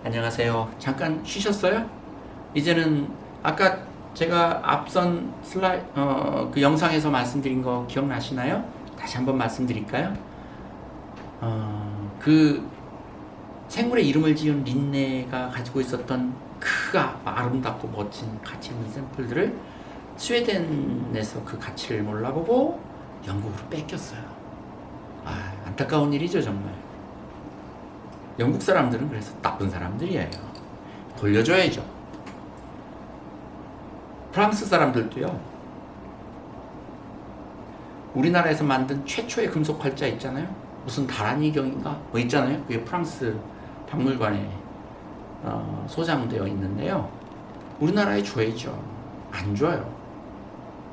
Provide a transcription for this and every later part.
안녕하세요. 잠깐 쉬셨어요? 이제는 아까 제가 앞선 그 영상에서 말씀드린 거 기억나시나요? 다시 한번 말씀드릴까요? 그 생물의 이름을 지은 린네가 가지고 있었던 아름답고 멋진 가치 있는 샘플들을 스웨덴에서 그 가치를 몰라보고 영국으로 뺏겼어요. 안타까운 일이죠, 정말. 영국 사람들은 그래서 나쁜 사람들이에요. 돌려줘야죠. 프랑스 사람들도요. 우리나라에서 만든 최초의 금속 활자 있잖아요. 무슨 다란이경인가 뭐 있잖아요. 그게 프랑스 박물관에 소장되어 있는데요. 우리나라에 줘야죠. 안 줘요.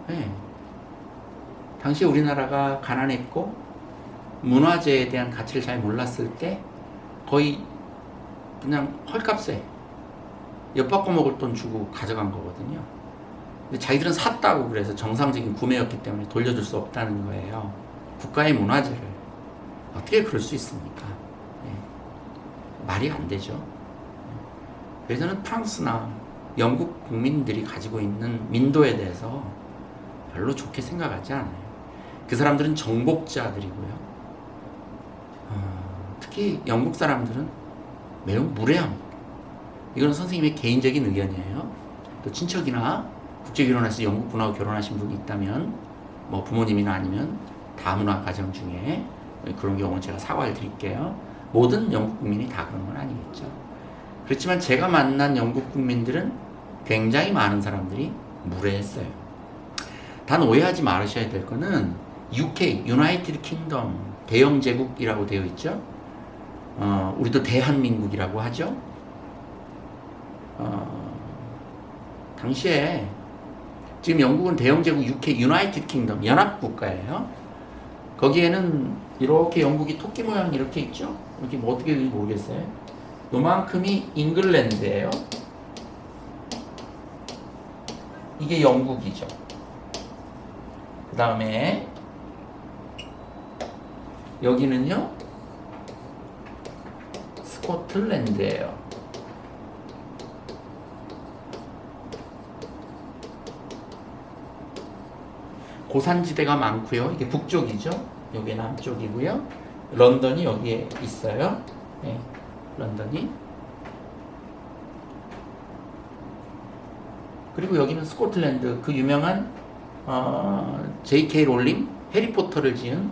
네. 당시 우리나라가 가난했고 문화재에 대한 가치를 잘 몰랐을 때 거의 그냥 헐값에 엿바꿔 먹을 돈 주고 가져간 거거든요. 근데 자기들은 샀다고 그래서 정상적인 구매였기 때문에 돌려줄 수 없다는 거예요. 국가의 문화재를 어떻게 그럴 수 있습니까? 네. 말이 안 되죠. 그래서 저는 프랑스나 영국 국민들이 가지고 있는 민도에 대해서 별로 좋게 생각하지 않아요. 그 사람들은 정복자들이고요. 특히 영국 사람들은 매우 무례합니다. 이건 선생님의 개인적인 의견이에요. 또 친척이나 국제결혼해서 영국 분하고 결혼하신 분이 있다면 뭐 부모님이나 아니면 다문화 가정 중에 그런 경우는 제가 사과를 드릴게요. 모든 영국 국민이 다 그런 건 아니겠죠. 그렇지만 제가 만난 영국 국민들은 굉장히 많은 사람들이 무례했어요. 단 오해하지 말으셔야 될 거는 UK, 유나이티드 킹덤 대영 제국이라고 되어 있죠. 우리도 대한민국이라고 하죠. 당시에 지금 영국은 대영 제국 UK, 유나이티드 킹덤 연합국가예요. 거기에는 이렇게 영국이 토끼 모양 이렇게 있죠. 이렇게 뭐 어떻게 되는지 모르겠어요. 요만큼이 잉글랜드예요. 이게 영국이죠. 그 다음에 여기는요 스코틀랜드예요. 고산지대가 많고요. 이게 북쪽이죠. 여기 남쪽이고요. 런던이 여기에 있어요. 네, 런던이. 그리고 여기는 스코틀랜드, 그 유명한 J.K. 롤링 해리포터를 지은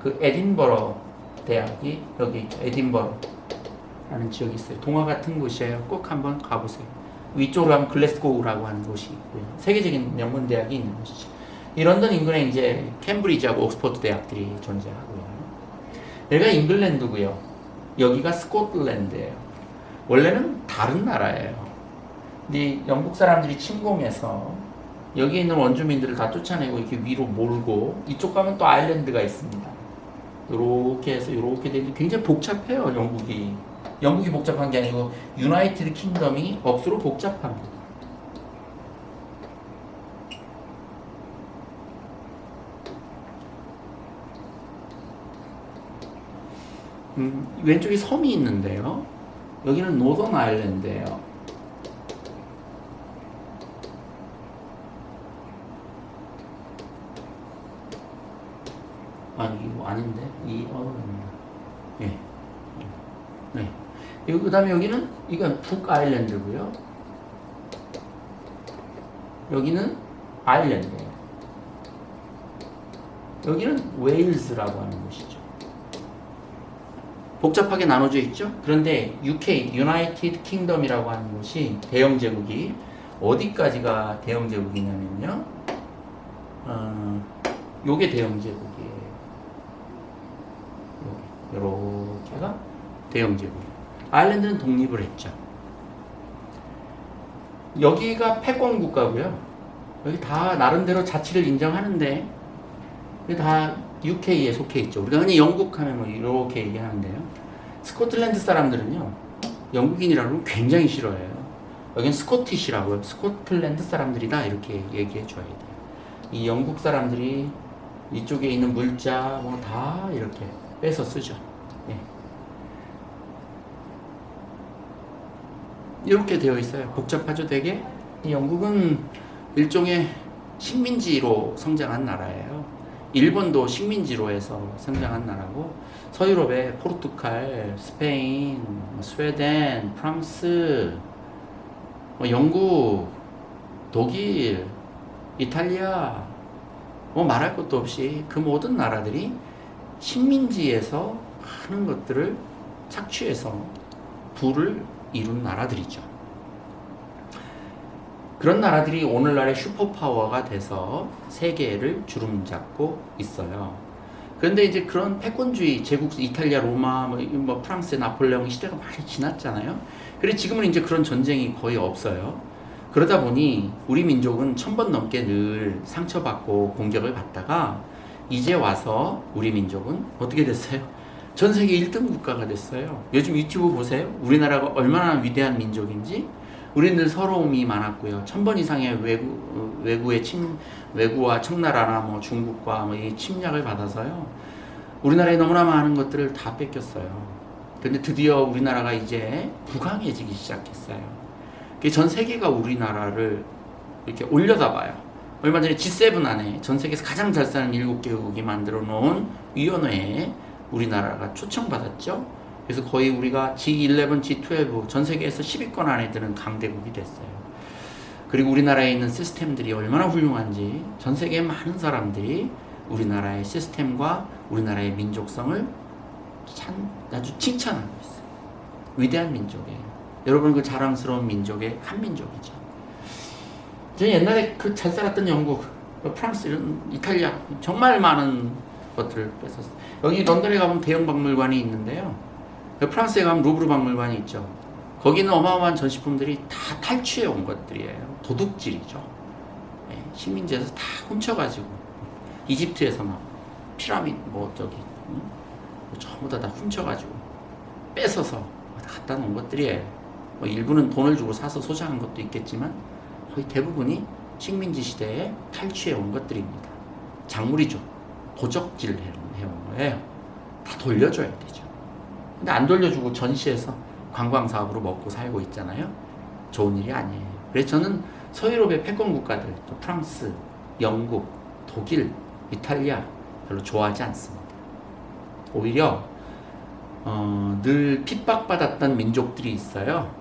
그 에딘버러 대학이 여기 있죠. 에딘버러라는 지역이 있어요. 동화 같은 곳이에요. 꼭 한번 가보세요. 위쪽으로 가면 글래스고우라고 하는 곳이 있고요. 세계적인 명문 대학이 있는 곳이죠. 이 런던 인근에 이제 캠브리지하고 옥스퍼드 대학들이 존재하고요. 여기가 잉글랜드고요. 여기가 스코틀랜드예요. 원래는 다른 나라예요. 근데 영국 사람들이 침공해서 여기 있는 원주민들을 다 쫓아내고 이렇게 위로 몰고 이쪽 가면 또 아일랜드가 있습니다. 이렇게 해서 이렇게 되는데 굉장히 복잡해요. 영국이 복잡한 게 아니고 유나이티드 킹덤이 억수로 복잡합니다. 왼쪽에 섬이 있는데요. 여기는 노던 아일랜드예요. 이거 아닌데? 예. 네. 그 다음에 여기는, 이건 북아일랜드고요. 여기는 아일랜드예요. 여기는 웨일즈라고 하는 곳이죠. 복잡하게 나눠져 있죠? 그런데 UK, 유나이티드 킹덤이라고 하는 곳이 대영 제국이 어디까지가 대영 제국이냐면요. 요게 대영 제국이에요. 요렇게가 대영 제국이에요. 아일랜드는 독립을 했죠. 여기가 패권 국가고요. 여기 다 나름대로 자치를 인정하는데 이게 다 UK에 속해 있죠. 우리가 흔히 영국 하면 뭐 이렇게 얘기하는데요. 스코틀랜드 사람들은요, 영국인이라고 굉장히 싫어해요. 여긴 스코티시라고요. 스코틀랜드 사람들이다 이렇게 얘기해 줘야 돼요. 이 영국 사람들이 이쪽에 있는 물자 뭐 다 이렇게 빼서 쓰죠. 예. 이렇게 되어 있어요. 복잡하죠, 되게? 영국은 일종의 식민지로 성장한 나라예요. 일본도 식민지로 해서 성장한 나라고, 서유럽의 포르투갈, 스페인, 스웨덴, 프랑스, 영국, 독일, 이탈리아, 말할 것도 없이 그 모든 나라들이 식민지에서 많은 것들을 착취해서 부를 이룬 나라들이죠. 그런 나라들이 오늘날의 슈퍼파워가 돼서 세계를 주름잡고 있어요. 그런데 이제 그런 패권주의, 제국, 이탈리아, 로마, 프랑스, 나폴레옹 시대가 많이 지났잖아요. 그래서 지금은 이제 그런 전쟁이 거의 없어요. 그러다 보니 우리 민족은 1000번 넘게 늘 상처받고 공격을 받다가 이제 와서 우리 민족은 어떻게 됐어요? 전 세계 1등 국가가 됐어요. 요즘 유튜브 보세요. 우리나라가 얼마나 위대한 민족인지. 우리는 늘 서러움이 많았고요. 1000번 이상의 외구와 청나라나 중국과 이 침략을 받아서요. 우리나라에 너무나 많은 것들을 다 뺏겼어요. 근데 드디어 우리나라가 이제 부강해지기 시작했어요. 전 세계가 우리나라를 이렇게 올려다봐요. 얼마 전에 G7 안에 전 세계에서 가장 잘 사는 7개국이 만들어 놓은 위원회에 우리나라가 초청받았죠. 그래서 거의 우리가 G11, G12 전 세계에서 10위권 안에 드는 강대국이 됐어요. 그리고 우리나라에 있는 시스템들이 얼마나 훌륭한지 전 세계의 많은 사람들이 우리나라의 시스템과 우리나라의 민족성을 아주 칭찬하고 있어요. 위대한 민족이에요. 여러분, 그 자랑스러운 민족의 한 민족이죠. 저는 옛날에 그 잘 살았던 영국, 프랑스, 이탈리아 정말 많은 것들을 뺏었어요. 여기 런던에 가보면 대형 박물관이 있는데요. 프랑스에 가면 루브르 박물관이 있죠. 거기는 어마어마한 전시품들이 다 탈취해 온 것들이에요. 도둑질이죠. 식민지에서 다 훔쳐가지고, 이집트에서 막 피라미드 전부 다 훔쳐가지고 뺏어서 갖다 놓은 것들이에요. 일부는 돈을 주고 사서 소장한 것도 있겠지만 거의 대부분이 식민지 시대에 탈취해 온 것들입니다. 작물이죠. 도적질 해온 거예요. 다 돌려줘야 되죠. 근데 안 돌려주고 전시해서 관광사업으로 먹고 살고 있잖아요. 좋은 일이 아니에요. 그래서 저는 서유럽의 패권 국가들, 또 프랑스, 영국, 독일, 이탈리아 별로 좋아하지 않습니다. 오히려 늘 핍박받았던 민족들이 있어요.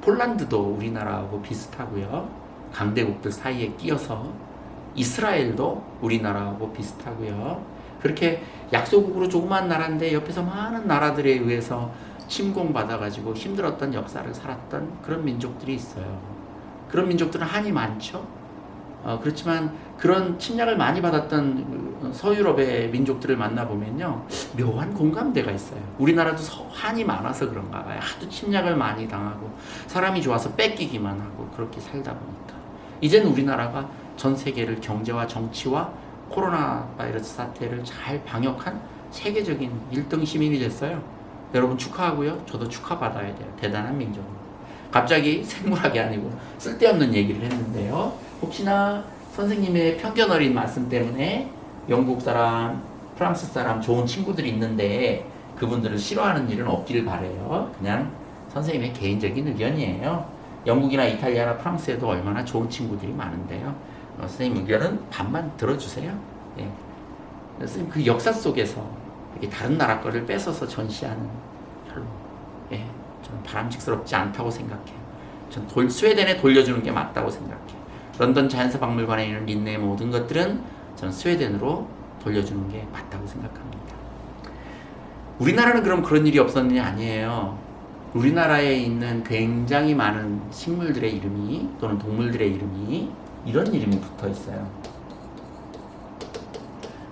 폴란드도 우리나라하고 비슷하고요. 강대국들 사이에 끼어서 이스라엘도 우리나라하고 비슷하고요. 그렇게 약소국으로 조그만 나라인데 옆에서 많은 나라들에 의해서 침공받아가지고 힘들었던 역사를 살았던 그런 민족들이 있어요. 그런 민족들은 한이 많죠. 그렇지만 그런 침략을 많이 받았던 서유럽의 민족들을 만나보면요, 묘한 공감대가 있어요. 우리나라도 한이 많아서 그런가 봐요. 하도 침략을 많이 당하고 사람이 좋아서 뺏기기만 하고 그렇게 살다 보니까 이제는 우리나라가 전 세계를 경제와 정치와 코로나 바이러스 사태를 잘 방역한 세계적인 1등 시민이 됐어요. 여러분 축하하고요. 저도 축하받아야 돼요. 대단한 민족입니다. 갑자기 생물학이 아니고 쓸데없는 얘기를 했는데요. 혹시나 선생님의 편견 어린 말씀 때문에 영국 사람, 프랑스 사람 좋은 친구들이 있는데 그분들을 싫어하는 일은 없기를 바라요. 그냥 선생님의 개인적인 의견이에요. 영국이나 이탈리아나 프랑스에도 얼마나 좋은 친구들이 많은데요. 선생님 의견은 반만 들어주세요. 예. 선생님 그 역사 속에서 이렇게 다른 나라 거를 뺏어서 전시하는 별로 저는 바람직스럽지 않다고 생각해요. 전 스웨덴에 돌려주는 게 맞다고 생각해요. 런던 자연사 박물관에 있는 린네의 모든 것들은 저는 스웨덴으로 돌려주는 게 맞다고 생각합니다. 우리나라는 그럼 그런 일이 없었느냐? 아니에요. 우리나라에 있는 굉장히 많은 식물들의 이름이 또는 동물들의 이름이 이런 이름이 붙어 있어요.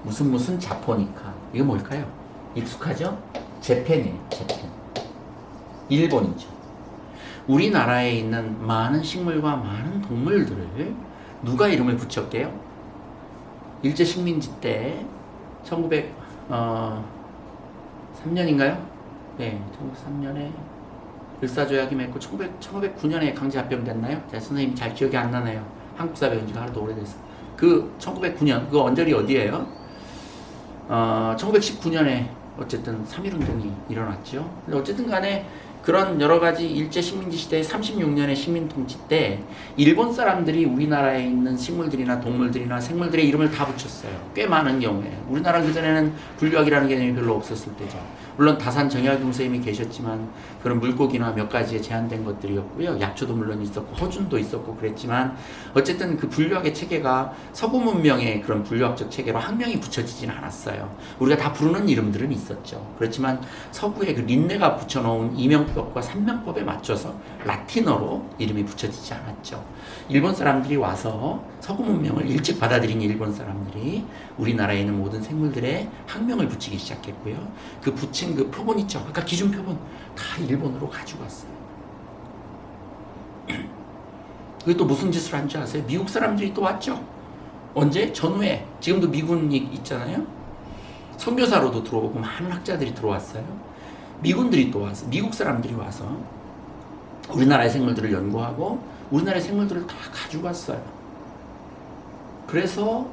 무슨 자포니카. 이거 뭘까요? 익숙하죠? 재팬이에요. 재팬. 일본이죠. 우리나라에 있는 많은 식물과 많은 동물들을 누가 이름을 붙였게요? 일제 식민지 때 1903년인가요? 네, 1903년에 을사조약이 맺고 1909년에 강제합병됐나요? 선생님 잘 기억이 안 나네요. 한국사 배운 지가 하나도 오래돼서. 그 1909년, 그 언저리 어디예요? 1919년에 어쨌든 3.1운동이 일어났죠. 근데 어쨌든 간에 그런 여러 가지 일제 식민지 시대의 36년의 식민 통치 때 일본 사람들이 우리나라에 있는 식물들이나 동물들이나 생물들의 이름을 다 붙였어요. 꽤 많은 경우에. 우리나라 그전에는 분류학이라는 개념이 별로 없었을 때죠. 물론 다산 정약용 선생님이 계셨지만 그런 물고기나 몇 가지에 제한된 것들이었고요. 약초도 물론 있었고 허준도 있었고 그랬지만 어쨌든 그 분류학의 체계가 서구 문명의 그런 분류학적 체계로 학명이 붙여지진 않았어요. 우리가 다 부르는 이름들은 있었죠. 그렇지만 서구의 그 린네가 붙여놓은 이명법과 삼명법에 맞춰서 라틴어로 이름이 붙여지지 않았죠. 일본 사람들이 와서 서구 문명을 일찍 받아들인 일본 사람들이 우리나라에 있는 모든 생물들의 학명을 붙이기 시작했고요. 그 붙인 그 표본 있죠. 아까 기준 표본 다 일본으로 가지고 왔어요. 그게 또 무슨 짓을 한 줄 아세요? 미국 사람들이 또 왔죠. 언제? 전후에. 지금도 미군이 있잖아요. 선교사로도 들어오고 많은 학자들이 들어왔어요. 미군들이 또 와서, 미국 사람들이 와서 우리나라의 생물들을 연구하고 우리나라의 생물들을 다 가지고 왔어요. 그래서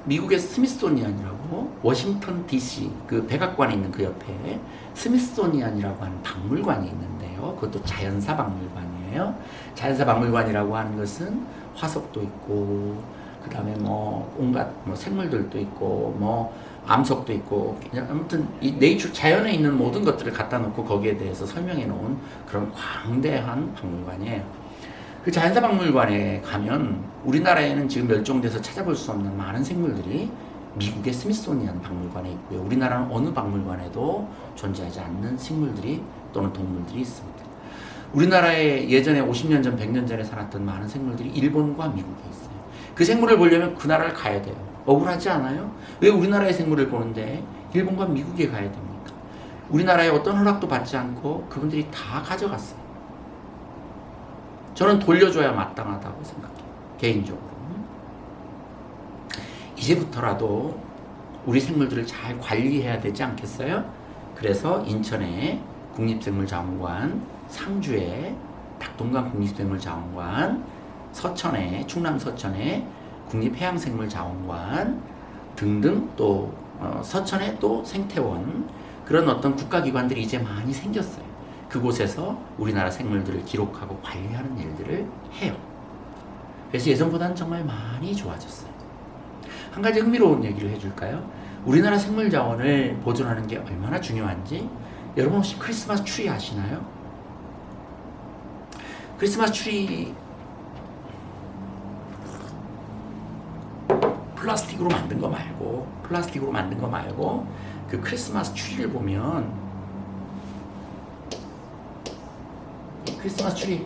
미국의 스미소니안이라고 워싱턴 DC 그 백악관에 있는 그 옆에 스미소니안이라고 하는 박물관이 있는데요. 그것도 자연사 박물관이에요. 자연사 박물관이라고 하는 것은 화석도 있고 그 다음에 뭐 온갖 뭐 생물들도 있고 뭐 암석도 있고 그냥 아무튼 이 네이처 자연에 있는 모든 것들을 갖다 놓고 거기에 대해서 설명해 놓은 그런 광대한 박물관이에요. 그 자연사 박물관에 가면 우리나라에는 지금 멸종돼서 찾아볼 수 없는 많은 생물들이 미국의 스미소니안 박물관에 있고요. 우리나라는 어느 박물관에도 존재하지 않는 식물들이 또는 동물들이 있습니다. 우리나라에 예전에 50년 전, 100년 전에 살았던 많은 생물들이 일본과 미국에 있어요. 그 생물을 보려면 그 나라를 가야 돼요. 억울하지 않아요? 왜 우리나라의 생물을 보는데 일본과 미국에 가야 됩니까? 우리나라에 어떤 허락도 받지 않고 그분들이 다 가져갔어요. 저는 돌려줘야 마땅하다고 생각해요. 개인적으로. 이제부터라도 우리 생물들을 잘 관리해야 되지 않겠어요? 그래서 인천에 국립생물자원관, 상주에 닭동강 국립생물자원관, 서천에 충남 서천에 국립해양생물자원관 등등 또 서천에 또 생태원 그런 어떤 국가기관들이 이제 많이 생겼어요. 그곳에서 우리나라 생물들을 기록하고 관리하는 일들을 해요. 그래서 예전보다는 정말 많이 좋아졌어요. 한 가지 흥미로운 얘기를 해줄까요? 우리나라 생물자원을 보존하는 게 얼마나 중요한지 여러분 혹시 크리스마스 트리 아시나요? 크리스마스 트리 플라스틱으로 만든 거 말고 그 크리스마스 트리를 보면 크리스마스 트리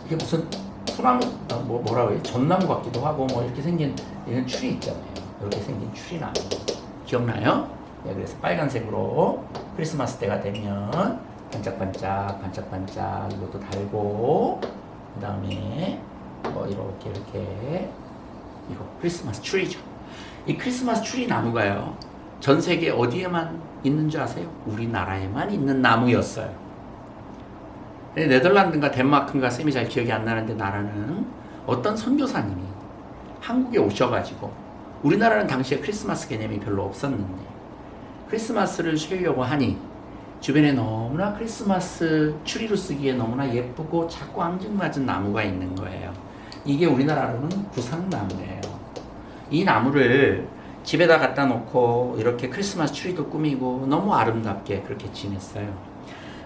이게 무슨 소나무 뭐라고 해요? 전나무 같기도 하고 뭐 이렇게 생긴 이런 트리 있잖아요. 이렇게 생긴 트리나무 기억나요? 네, 그래서 빨간색으로 크리스마스 때가 되면 반짝반짝 이것도 달고 그 다음에 뭐 이렇게 이거 크리스마스 트리죠. 이 크리스마스 트리 나무가요 전 세계 어디에만 있는 줄 아세요? 우리나라에만 있는 나무였어요. 네덜란드인가 덴마크인가 쌤이 잘 기억이 안 나는데 나라는 어떤 선교사님이 한국에 오셔가지고 우리나라는 당시에 크리스마스 개념이 별로 없었는데 크리스마스를 쉬려고 하니 주변에 너무나 크리스마스 추리로 쓰기에 너무나 예쁘고 작고 앙증맞은 나무가 있는 거예요. 이게 우리나라로는 구상나무예요. 이 나무를 집에다 갖다 놓고 이렇게 크리스마스 트리도 꾸미고 너무 아름답게 그렇게 지냈어요.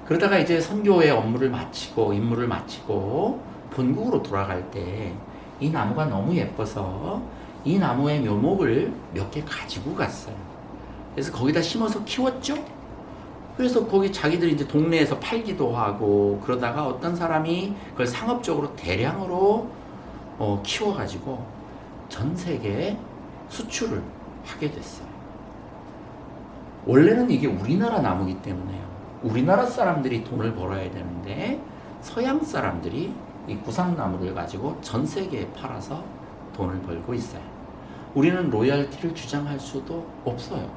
그러다가 이제 선교의 업무를 마치고 임무를 마치고 본국으로 돌아갈 때 이 나무가 너무 예뻐서 이 나무의 묘목을 몇 개 가지고 갔어요. 그래서 거기다 심어서 키웠죠. 그래서 거기 자기들이 이제 동네에서 팔기도 하고 그러다가 어떤 사람이 그걸 상업적으로 대량으로 키워가지고 전 세계에 수출을 하게 됐어요. 원래는 이게 우리나라 나무기 때문에요. 우리나라 사람들이 돈을 벌어야 되는데 서양 사람들이 이 구상나무를 가지고 전 세계에 팔아서 돈을 벌고 있어요. 우리는 로열티를 주장할 수도 없어요.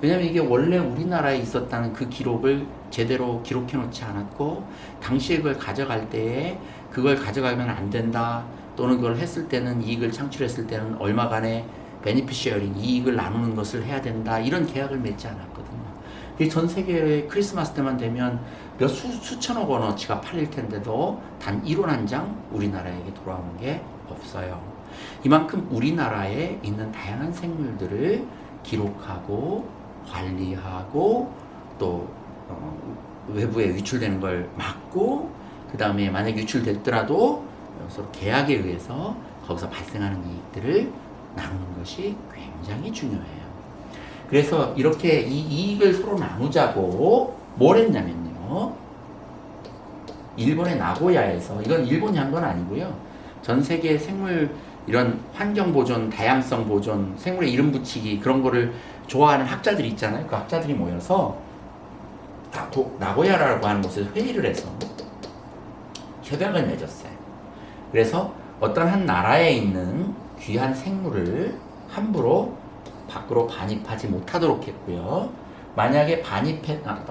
왜냐하면 이게 원래 우리나라에 있었다는 그 기록을 제대로 기록해 놓지 않았고 당시에 그걸 가져갈 때에 그걸 가져가면 안 된다 또는 그걸 했을 때는 이익을 창출했을 때는 얼마간의 베니피셔링 이익을 나누는 것을 해야 된다 이런 계약을 맺지 않았거든요. 전 세계의 크리스마스 때만 되면 수천억 원어치가 팔릴 텐데도 단 1원 한 장 우리나라에게 돌아오는 게 없어요. 이만큼 우리나라에 있는 다양한 생물들을 기록하고 관리하고 또 외부에 유출되는 걸 막고, 그 다음에 만약 유출됐더라도 서로 계약에 의해서 거기서 발생하는 이익들을 나누는 것이 굉장히 중요해요. 그래서 이렇게 이 이익을 서로 나누자고 뭘 했냐면요, 일본의 나고야에서, 이건 일본이 한 건 아니고요, 전 세계 생물 이런 환경 보존, 다양성 보존, 생물의 이름 붙이기 그런 거를 좋아하는 학자들이 있잖아요. 그 학자들이 모여서 나고야라고 하는 곳에서 회의를 해서 협약을 맺었어요. 그래서 어떤 한 나라에 있는 귀한 생물을 함부로 밖으로 반입하지 못하도록 했고요. 만약에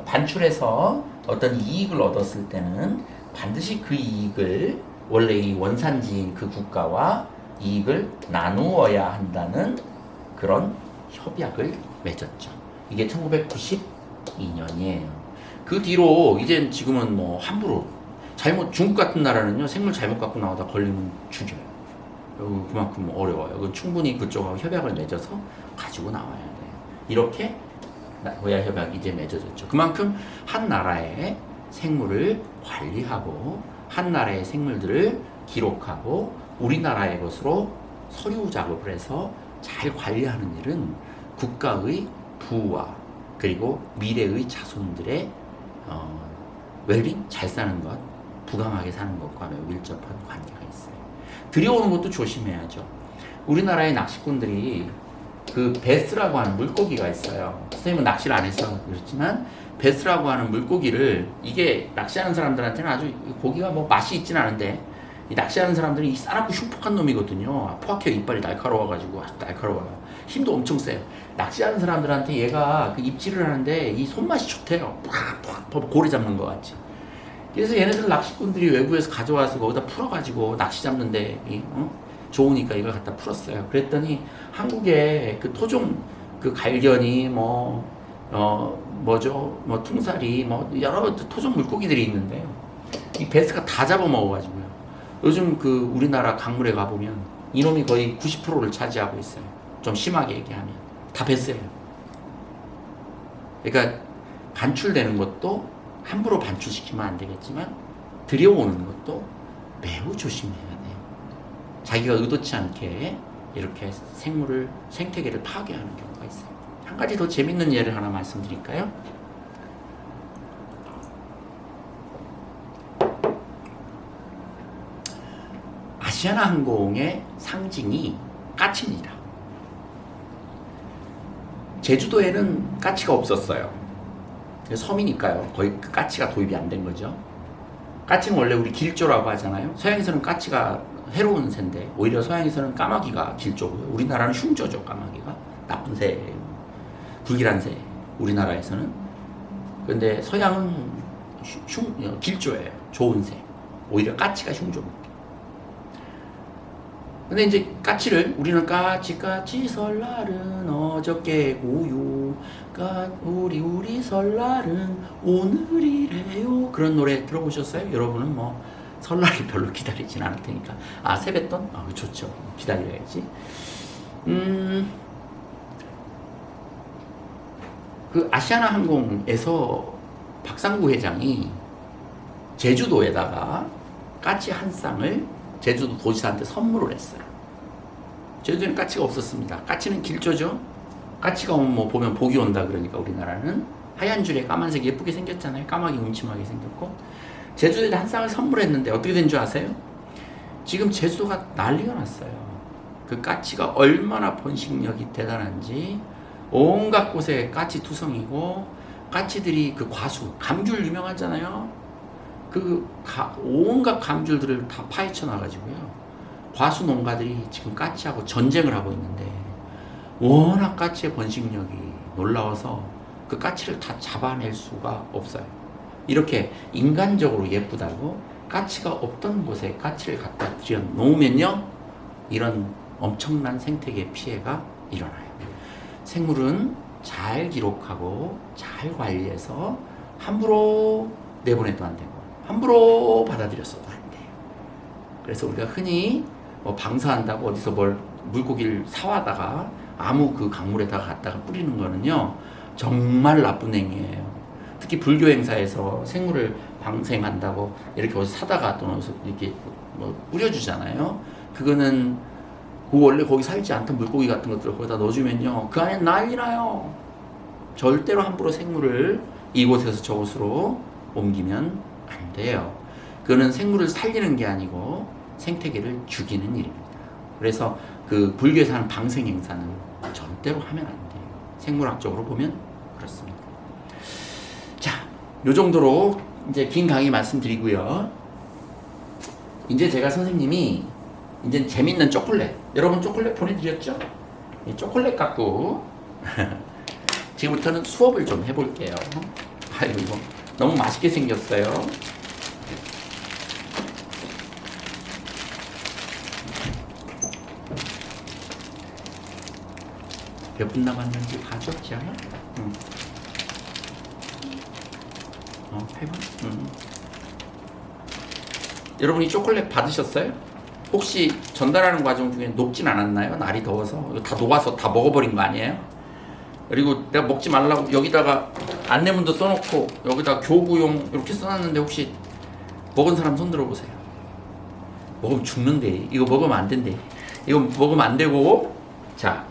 반출해서 어떤 이익을 얻었을 때는 반드시 그 이익을 원래 이 원산지인 그 국가와 이익을 나누어야 한다는 그런 협약을 맺었죠. 이게 1992년이에요. 그 뒤로 이제 지금은 뭐 함부로 중국 같은 나라는요, 생물 잘못 갖고 나오다 걸리면 죽여요. 그만큼 어려워요. 그건 충분히 그쪽하고 협약을 맺어서 가지고 나와야 돼요. 이렇게 나고야 협약이 이제 맺어졌죠. 그만큼 한 나라의 생물을 관리하고 한 나라의 생물들을 기록하고 우리나라의 것으로 서류 작업을 해서 잘 관리하는 일은 국가의 부와 그리고 미래의 자손들의 웰빙, 잘 사는 것, 부강하게 사는 것과 매우 밀접한 관계가 있어요. 들여오는 것도 조심해야죠. 우리나라의 낚시꾼들이 그 베스라고 하는 물고기가 있어요. 선생님은 낚시를 안 해서 그렇지만 베스라고 하는 물고기를, 이게 낚시하는 사람들한테는 아주 고기가 뭐 맛이 있진 않은데, 이 낚시하는 사람들이 이 싸납고 흉폭한 놈이거든요. 포악해, 이빨이 날카로워가지고 아주 날카로워요. 힘도 엄청 세요. 낚시하는 사람들한테 얘가 그 입질을 하는데 이 손맛이 좋대요. 팍팍 고래 잡는 것 같이. 그래서 얘네들 낚시꾼들이 외부에서 가져와서 거기다 풀어가지고 낚시 잡는데 좋으니까 이걸 갖다 풀었어요. 그랬더니 한국에 그 토종 그 갈견이 퉁사리 여러 토종 물고기들이 있는데요. 이 베스가 다 잡아먹어가지고요. 요즘 그 우리나라 강물에 가보면 이놈이 거의 90%를 차지하고 있어요. 좀 심하게 얘기하면 다 베스예요. 그러니까 반출되는 것도 함부로 반출시키면 안 되겠지만 들여오는 것도 매우 조심해야 돼요. 자기가 의도치 않게 이렇게 생태계를 파괴하는 경우가 있어요. 한 가지 더 재밌는 예를 하나 말씀드릴까요? 아시아나항공의 상징이 까치입니다. 제주도에는 까치가 없었어요. 섬이니까요. 거의 까치가 도입이 안 된 거죠. 까치는 원래 우리 길조라고 하잖아요. 서양에서는 까치가 해로운 새인데 오히려 서양에서는 까마귀가 길조고요. 우리나라는 흉조죠. 까마귀가 나쁜 새, 불길한 새. 우리나라에서는. 근데 서양은 길조예요. 좋은 새. 오히려 까치가 흉조입니다. 근데 이제 까치를 우리는 까치 설날은 어저께 고요, 우리 설날은 오늘이래요. 그런 노래 들어보셨어요? 여러분은 뭐 설날을 별로 기다리진 않을 테니까. 세뱃돈? 좋죠. 기다려야지. 그 아시아나 항공에서 박상구 회장이 제주도에다가 까치 한 쌍을 제주도 도지사한테 선물을 했어요. 제주도에는 까치가 없었습니다. 까치는 길조죠. 까치가 오면 뭐 보면 복이 온다 그러니까 우리나라는 하얀 줄에 까만색 예쁘게 생겼잖아요. 까마귀 음침하게 생겼고. 제주도에다 한 쌍을 선물했는데 어떻게 된 줄 아세요? 지금 제주도가 난리가 났어요. 그 까치가 얼마나 번식력이 대단한지 온갖 곳에 까치 투성이고, 까치들이 그 과수, 감귤 유명하잖아요. 온갖 감귤들을 다 파헤쳐 놔가지고요. 과수 농가들이 지금 까치하고 전쟁을 하고 있는데, 워낙 까치의 번식력이 놀라워서 그 까치를 다 잡아낼 수가 없어요. 이렇게 인간적으로 예쁘다고 까치가 없던 곳에 까치를 갖다 들여 놓으면요, 이런 엄청난 생태계 피해가 일어나요. 생물은 잘 기록하고 잘 관리해서 함부로 내보내도 안 되고 함부로 받아들였어도 안 돼요. 그래서 우리가 흔히 뭐 방사한다고 어디서 뭘 물고기를 사와다가 아무 그 강물에다가 갖다가 뿌리는 거는요 정말 나쁜 행위예요. 특히 불교 행사에서 생물을 방생한다고 이렇게 어디 사다가 또 어디서 이렇게 뭐 뿌려주잖아요. 그거는 그 원래 거기 살지 않던 물고기 같은 것들을 거기다 넣어주면요 그 안에 난리 나요. 절대로 함부로 생물을 이곳에서 저곳으로 옮기면 안 돼요. 그거는 생물을 살리는 게 아니고 생태계를 죽이는 일입니다. 그래서 그 불교에서 하는 방생 행사는 절대로 하면 안 돼요. 생물학적으로 보면 그렇습니다. 자, 요 정도로 이제 긴 강의 말씀드리고요. 이제 제가 선생님이 이제 재밌는 초콜릿, 여러분 초콜릿 보내드렸죠? 이 초콜릿 갖고 지금부터는 수업을 좀 해볼게요. 아이고 이거 너무 맛있게 생겼어요. 몇 분 남았는지 봐줘, 지아야? 응. 8분? 여러분 이 초콜릿 받으셨어요? 혹시 전달하는 과정 중에 녹진 않았나요? 날이 더워서 이거 다 녹아서 다 먹어버린 거 아니에요? 그리고 내가 먹지 말라고 여기다가 안내문도 써놓고 여기다 교구용 이렇게 써놨는데 혹시 먹은 사람 손 들어보세요. 먹으면 죽는데 이거 먹으면 안 된대. 이거 먹으면 안 되고. 자,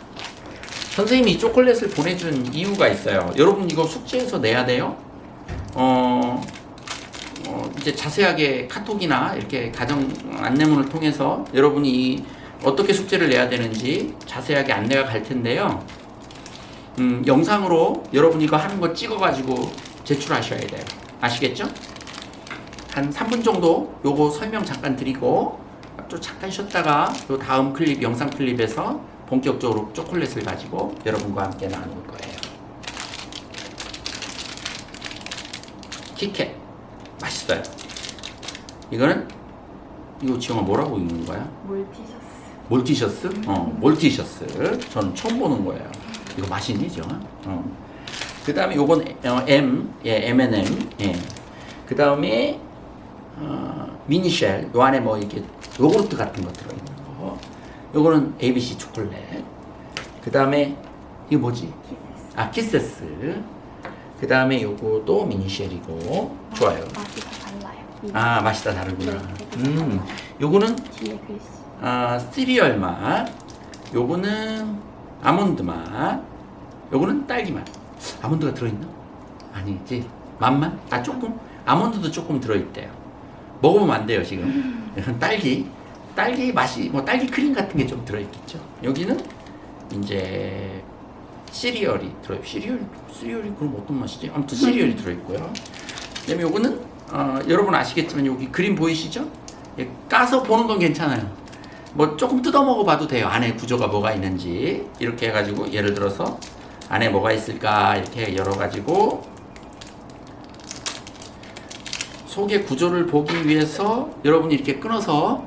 선생님이 이 초콜릿을 보내준 이유가 있어요. 여러분 이거 숙제에서 내야 돼요. 이제 자세하게 카톡이나 이렇게 가정 안내문을 통해서 여러분이 어떻게 숙제를 내야 되는지 자세하게 안내가 갈 텐데요. 영상으로 여러분 이거 하는 거 찍어가지고 제출하셔야 돼요. 아시겠죠? 한 3분 정도 요거 설명 잠깐 드리고 또 잠깐 쉬었다가 요 다음 클립, 영상 클립에서 본격적으로 초콜릿을 가지고 여러분과 함께 나눌 거예요. 키캣 맛있어요. 이거는 이거 지영아 뭐라고 읽는 거야? 몰티셔스. 몰티셔스. 저는 처음 보는 거예요. 이거 맛있니, 지영아? 그 다음에 요건 M&M. 예. 그 다음에 미니쉘. 요 안에 뭐 이렇게 요구르트 같은 거 들어있는 거. 요거는 ABC 초콜릿. 그 다음에 이거 뭐지? 키세스. 그 다음에 요거도 미니쉘이고. 좋아요. 맛이 다 달라요. 아, 맛이 다 다르구나. 네, 요거는 뒤에 글씨. 시리얼 맛. 요거는 아몬드 맛. 요거는 딸기 맛. 아몬드가 들어있나? 아니지. 맛만? 조금. 아몬드도 조금 들어있대요. 먹어보면 안 돼요, 지금. 딸기 맛이, 뭐, 딸기 크림 같은 게 좀 들어있겠죠. 여기는 이제 시리얼이 들어요. 시리얼이 그럼 어떤 맛이지? 아무튼 시리얼이 들어있고요. 그 다음에 요거는, 여러분 아시겠지만 여기 그림 보이시죠? 예, 까서 보는 건 괜찮아요. 뭐 조금 뜯어 먹어봐도 돼요. 안에 구조가 뭐가 있는지. 이렇게 해가지고 예를 들어서 안에 뭐가 있을까 이렇게 열어가지고 속의 구조를 보기 위해서 여러분이 이렇게 끊어서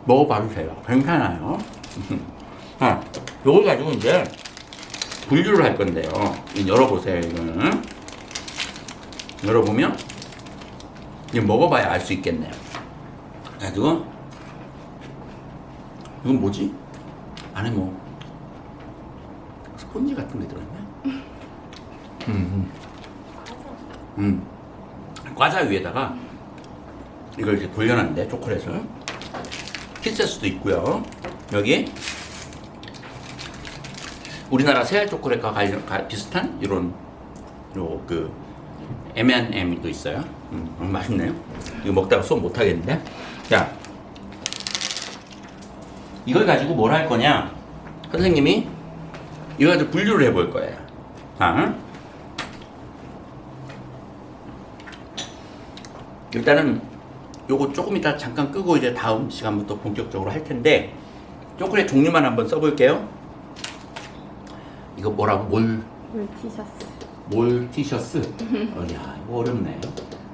먹어봐도 돼요. 괜찮아요. 요걸 가지고 이제 분류를 할 건데요. 열어보세요. 이거는 열어보면 이제 먹어봐야 알 수 있겠네요. 그래가지고 이건 뭐지? 안에 뭐 스폰지 같은 게 들어있네. 과자 위에다가 이걸 이제 돌려놨는데 초콜릿을 키세스도 있고요. 여기 우리나라 새알 초콜릿과 비슷한 이런 그 M&M도 있어요. 맛있네요. 이거 먹다가 수업 못 하겠는데. 자, 이걸 가지고 뭘 할 거냐? 선생님이 이거 가지고 분류를 해볼 거예요. 자, 일단은 요거 조금 이따 잠깐 끄고 이제 다음 시간부터 본격적으로 할 텐데 초콜릿 종류만 한번 써볼게요. 이거 뭐라고? 몰티셔스. 야, 이거 어렵네.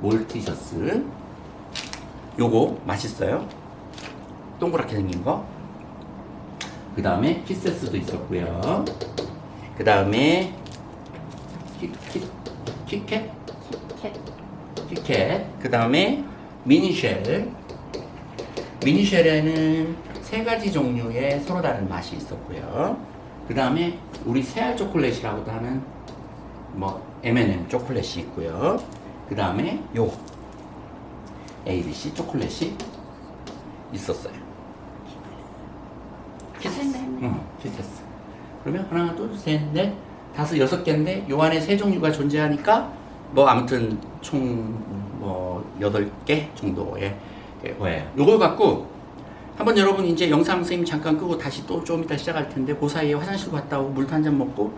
몰티셔스. 요거 맛있어요. 동그랗게 생긴 거. 그 다음에 키세스도 있었고요. 그 다음에 키캣. 크리켓, 그 다음에 미니쉘. 미니쉘에는 세 가지 종류의 서로 다른 맛이 있었고요. 그 다음에 우리 새알 초콜릿이라고도 하는 뭐 M&M 초콜릿이 있고요. 그 다음에 요 ABC 초콜릿이 있었어요. 키세스. 키세스. 그러면 하나, 둘, 셋, 넷, 다섯, 여섯 개인데 요 안에 세 종류가 존재하니까 뭐 아무튼 총 뭐 8개 정도의 거예요. 요걸 갖고 한번 여러분 이제 영상 선생님 잠깐 끄고 다시 또 좀 이따 시작할 텐데 그 사이에 화장실 갔다 오고 물도 한 잔 먹고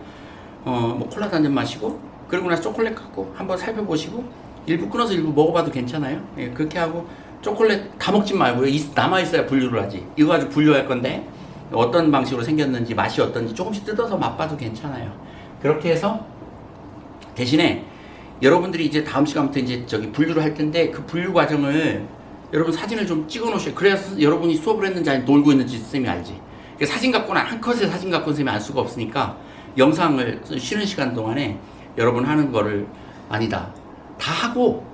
뭐 콜라도 한 잔 마시고 그러고 나서 초콜릿 갖고 한번 살펴보시고 일부 끊어서 일부 먹어봐도 괜찮아요. 예, 그렇게 하고 초콜릿 다 먹지 말고요. 남아있어야 분류를 하지. 이거 가지고 분류할 건데 어떤 방식으로 생겼는지 맛이 어떤지 조금씩 뜯어서 맛봐도 괜찮아요. 그렇게 해서 대신에 여러분들이 이제 다음 시간부터 이제 저기 분류를 할 텐데 그 분류 과정을 여러분 사진을 좀 찍어 놓으셔요. 그래서 여러분이 수업을 했는지 아니 놀고 있는지 쌤이 알지. 사진 갖고는 한 컷의 사진 갖고는 쌤이 알 수가 없으니까 영상을 쉬는 시간 동안에 여러분 하는 거를 아니다. 다 하고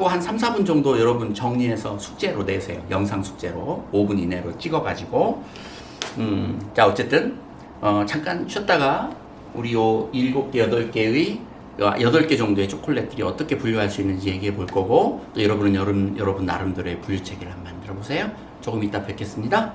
한 3, 4분 정도 여러분 정리해서 숙제로 내세요. 영상 숙제로 5분 이내로 찍어가지고 자 어쨌든 잠깐 쉬었다가 우리 요 7개, 8개 정도의 초콜릿들이 어떻게 분류할 수 있는지 얘기해 볼 거고 또 여러분은 여러분 나름대로의 분류 체계를 한번 만들어 보세요. 조금 이따 뵙겠습니다.